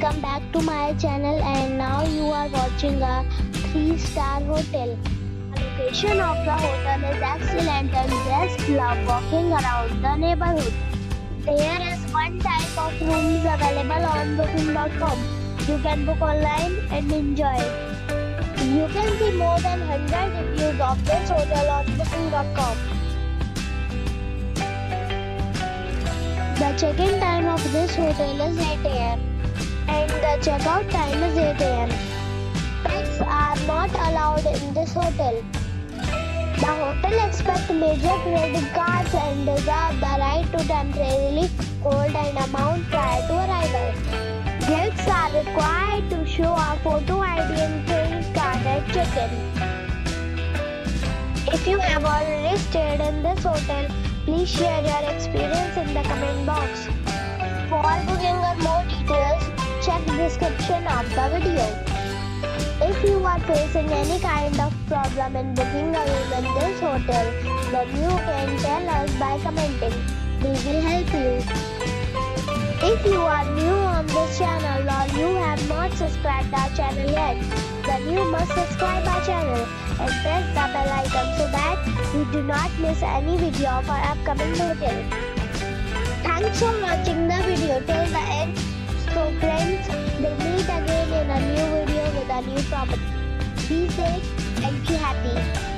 welcome back to my channel, and now you are watching a 3-star hotel. The location of the hotel is excellent and guests love walking around the neighborhood. There is one type of rooms available on booking.com. You can book online and enjoy. You can see more than 100 reviews of this hotel on booking.com. The check-in time of this hotel is 8 a.m. and the check-out time is 8 a.m. Pets are not allowed in this hotel. The hotel accepts major credit cards and reserves the right to temporarily hold an amount prior to arrival. Guests are required to show a photo ID and credit card at check-in. If you have already stayed in this hotel, please share your experience in the comment box. For booking or more details, check the description of the video. If you are facing any kind of problem in booking a room in this hotel, then you can tell us by commenting. We will help you. If you are new on this channel or you have not subscribed our channel yet, then you must subscribe our channel and press the bell icon so that you do not miss any video of our upcoming hotel. Thanks for watching the video till the end. So friends, we'll meet again in a new video with a new property. Be safe and be happy.